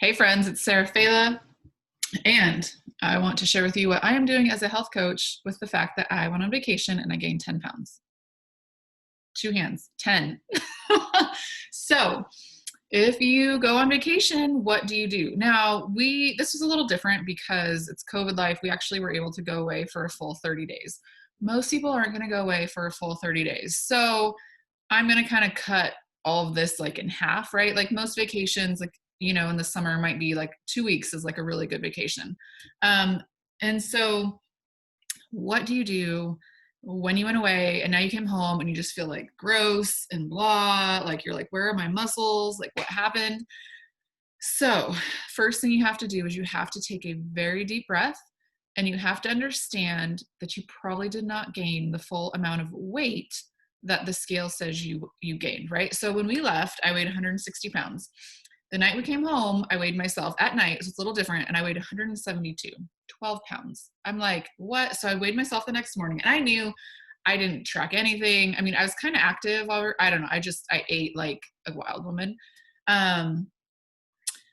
Hey friends, it's Sarah Fela, and I want to share with you what I am doing as a health coach with the fact that I went on vacation and I gained 10 pounds. Two hands, 10. So, if you go on vacation, what do you do? Now, this was a little different because it's COVID life. We actually were able to go away for a full 30 days. Most people aren't going to go away for a full 30 days. So, I'm going to kind of cut all of this like in half, right? Like most vacations, like, in the summer might be like 2 weeks is like a really good vacation. Um, and so what do you do when you went away and now you came home and you just feel like gross and blah, like you're like, where are my muscles? Like what happened? So first thing you have to do is you have to take a very deep breath and you have to understand that you probably did not gain the full amount of weight that the scale says you gained, right? So when we left, I weighed 160 pounds. The night we came home, I weighed myself at night, so it's a little different, and I weighed 172, 12 pounds. I'm like, what? So I weighed myself the next morning, and I knew I didn't track anything. I mean, I was kind of active. I don't know. I ate like a wild woman. Um,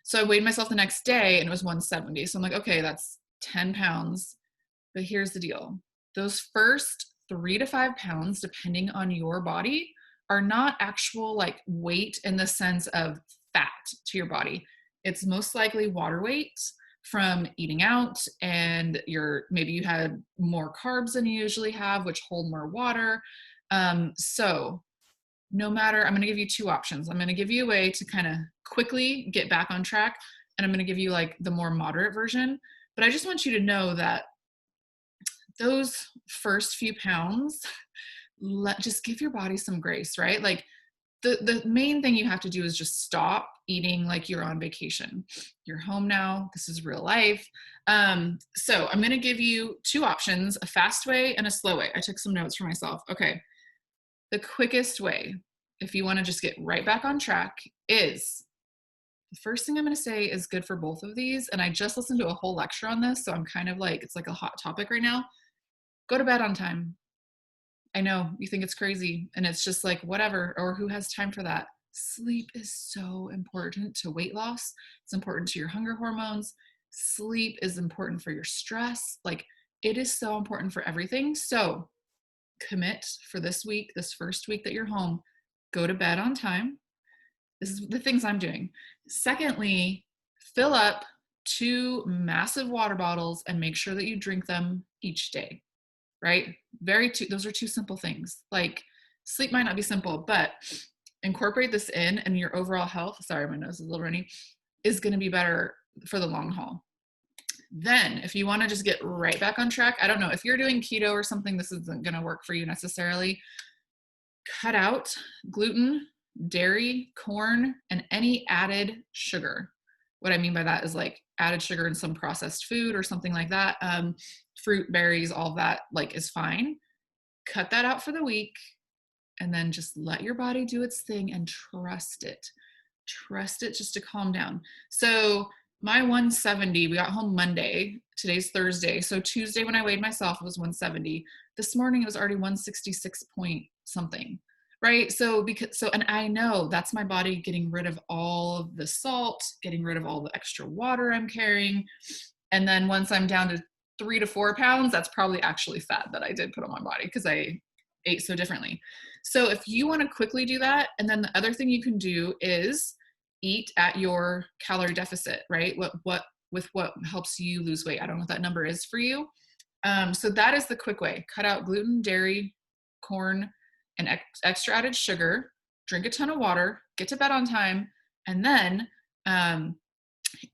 so I weighed myself the next day, and it was 170. So I'm like, okay, that's 10 pounds. But here's the deal. Those first 3 to 5 pounds, depending on your body, are not actual like weight in the sense of fat to your body. It's most likely water weight from eating out, and maybe you had more carbs than you usually have, which hold more water. So no matter, I'm going to give you two options. I'm going to give you a way to kind of quickly get back on track, and I'm going to give you like the more moderate version. But I just want you to know that those first few pounds, just give your body some grace, right? Like the main thing you have to do is just stop eating like you're on vacation. You're home now. This is real life. So I'm going to give you two options, a fast way and a slow way. I took some notes for myself. Okay. The quickest way, if you want to just get right back on track, is the first thing I'm going to say is good for both of these. And I just listened to a whole lecture on this. So I'm kind of like, it's like a hot topic right now. Go to bed on time. I know you think it's crazy and it's just like whatever, or who has time for that? Sleep is so important to weight loss. It's important to your hunger hormones. Sleep is important for your stress. Like it is so important for everything. So commit for this week, this first week that you're home, go to bed on time. This is the things I'm doing. Secondly, fill up 2 massive water bottles and make sure that you drink them each day, right? Those are two simple things. Like sleep might not be simple, but incorporate this in and your overall health, sorry, my nose is a little runny, is going to be better for the long haul. Then if you want to just get right back on track, I don't know, if you're doing keto or something, this isn't going to work for you necessarily. Cut out gluten, dairy, corn, and any added sugar. What I mean by that is like added sugar in some processed food or something like that. Fruit, berries, all of that like is fine. Cut that out for the week and then just let your body do its thing and trust it. Trust it just to calm down. So my 170, we got home Monday. Today's Thursday. So Tuesday when I weighed myself, it was 170. This morning it was already 166 point something. Right. And I know that's my body getting rid of all of the salt, getting rid of all the extra water I'm carrying. And then once I'm down to 3 to 4 pounds, that's probably actually fat that I did put on my body because I ate so differently. So if you want to quickly do that, and then the other thing you can do is eat at your calorie deficit, right? What helps you lose weight. I don't know what that number is for you. So that is the quick way. Cut out gluten, dairy, corn, and extra added sugar. Drink a ton of water. Get to bed on time, and then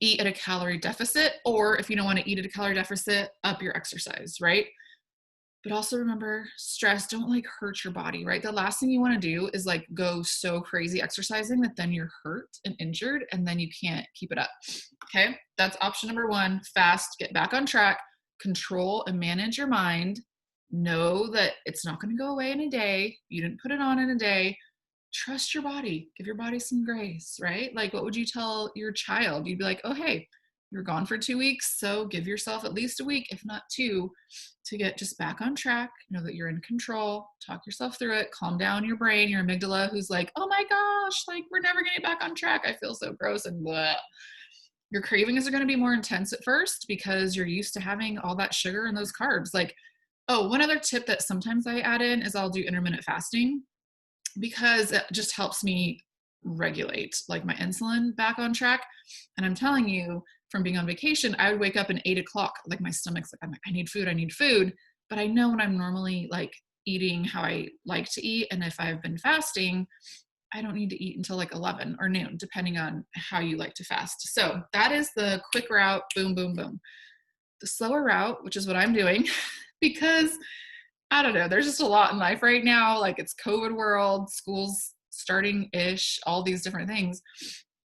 eat at a calorie deficit. Or if you don't want to eat at a calorie deficit, up your exercise, right? But also remember, stress, don't like hurt your body, right? The last thing you want to do is like go so crazy exercising that then you're hurt and injured and then you can't keep it up. Okay. That's option number one. Fast, get back on track, control and manage your mind. Know that it's not going to go away in a day. You didn't put it on in a day. Trust your body. Give your body some grace, right? Like what would you tell your child? You'd be like, oh, hey, You're gone for 2 weeks, so give yourself at least a week, if not two, to get just back on track. Know that you're in control. Talk yourself through it. Calm down your brain, your amygdala, who's like, oh my gosh, like we're never getting back on track. I feel so gross and blah. Your cravings are going to be more intense at first because you're used to having all that sugar and those carbs. Like, oh, one other tip that sometimes I add in is I'll do intermittent fasting because it just helps me regulate like my insulin back on track. And I'm telling you, from being on vacation, I would wake up at 8 o'clock, like my stomach's like, I'm like, I need food, I need food. But I know when I'm normally like eating how I like to eat, and if I've been fasting, I don't need to eat until like 11 or noon, depending on how you like to fast. So that is the quick route, boom, boom, boom. The slower route, which is what I'm doing, because I don't know, there's just a lot in life right now. Like it's COVID world, school's starting ish, all these different things.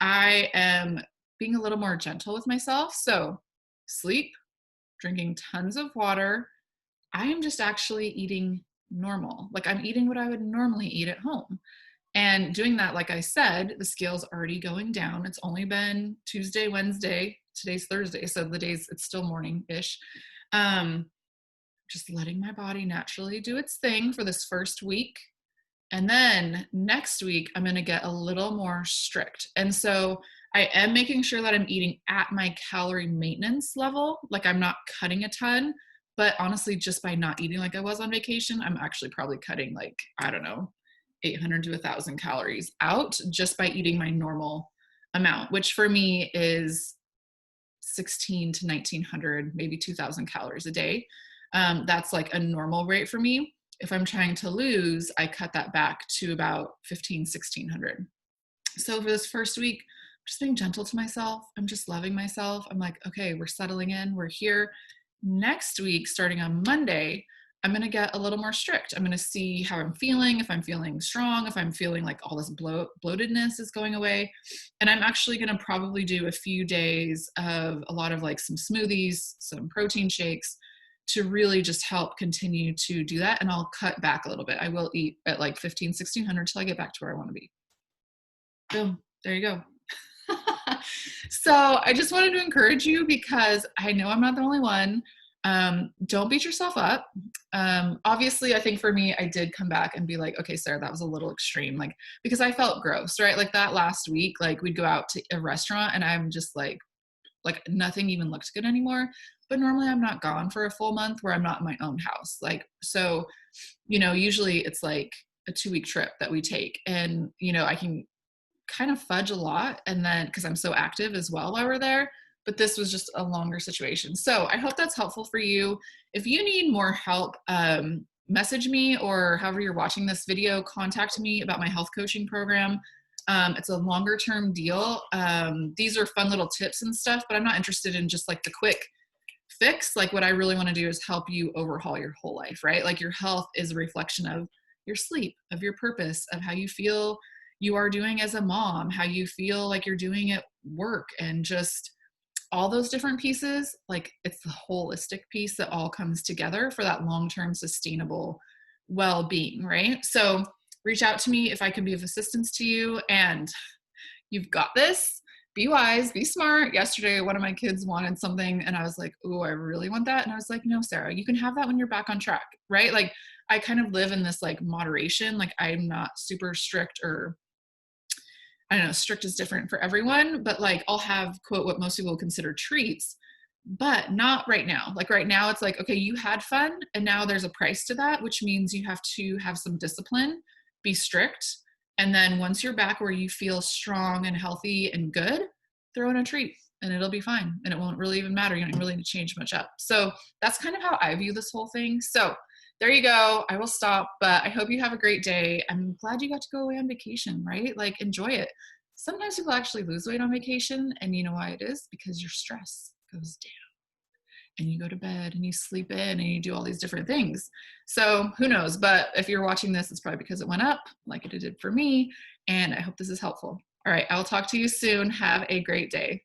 I am being a little more gentle with myself. So sleep, drinking tons of water. I am just actually eating normal. Like I'm eating what I would normally eat at home. And doing that, like I said, the scale's already going down. It's only been Tuesday, Wednesday, today's Thursday. So the days, it's still morning-ish. Just letting my body naturally do its thing for this first week. And then next week, I'm going to get a little more strict. And so I am making sure that I'm eating at my calorie maintenance level. Like I'm not cutting a ton, but honestly, just by not eating like I was on vacation, I'm actually probably cutting like, I don't know, 800 to 1,000 calories out just by eating my normal amount, which for me is 16 to 1,900, maybe 2,000 calories a day. That's like a normal rate for me. If I'm trying to lose, I cut that back to about 15, 1,600. So for this first week, I'm just being gentle to myself. I'm just loving myself. I'm like, okay, we're settling in. We're here. Next week, starting on Monday, I'm going to get a little more strict. I'm going to see how I'm feeling, if I'm feeling strong, if I'm feeling like all this bloatedness is going away. And I'm actually going to probably do a few days of a lot of like some smoothies, some protein shakes to really just help continue to do that. And I'll cut back a little bit. I will eat at like 15, 1,600 till I get back to where I want to be. Boom. There you go. So I just wanted to encourage you because I know I'm not the only one. Don't beat yourself up. Obviously, I think for me, I did come back and be like, okay, Sarah, that was a little extreme. Like, because I felt gross, right? Like that last week, like we'd go out to a restaurant and I'm just like nothing even looked good anymore. But normally I'm not gone for a full month where I'm not in my own house. Like, so, usually it's like a 2-week trip that we take and, I can kind of fudge a lot. And then, cause I'm so active as well while we're there, but this was just a longer situation. So I hope that's helpful for you. If you need more help, message me, or however you're watching this video, contact me about my health coaching program. It's a longer term deal. These are fun little tips and stuff, but I'm not interested in just like the quick fix. Like what I really want to do is help you overhaul your whole life, right? Like your health is a reflection of your sleep, of your purpose, of how you feel you are doing as a mom, how you feel like you're doing at work, and just all those different pieces. Like it's the holistic piece that all comes together for that long-term sustainable well-being, right? So reach out to me if I can be of assistance to you, and you've got this. Be wise, be smart. Yesterday, one of my kids wanted something and I was like, oh, I really want that. And I was like, no, Sarah, you can have that when you're back on track, right? Like I kind of live in this like moderation. Like I'm not super strict, or I don't know, strict is different for everyone, but like I'll have, quote, what most people consider treats, but not right now. Like right now it's like, okay, you had fun and now there's a price to that, which means you have to have some discipline, be strict. And then once you're back where you feel strong and healthy and good, throw in a treat and it'll be fine. And it won't really even matter. You don't really need to change much up. So that's kind of how I view this whole thing. So there you go. I will stop, but I hope you have a great day. I'm glad you got to go away on vacation, right? Like enjoy it. Sometimes people actually lose weight on vacation, and you know why it is? Because your stress goes down and you go to bed and you sleep in and you do all these different things. So who knows? But if you're watching this, it's probably because it went up like it did for me. And I hope this is helpful. All right. I'll talk to you soon. Have a great day.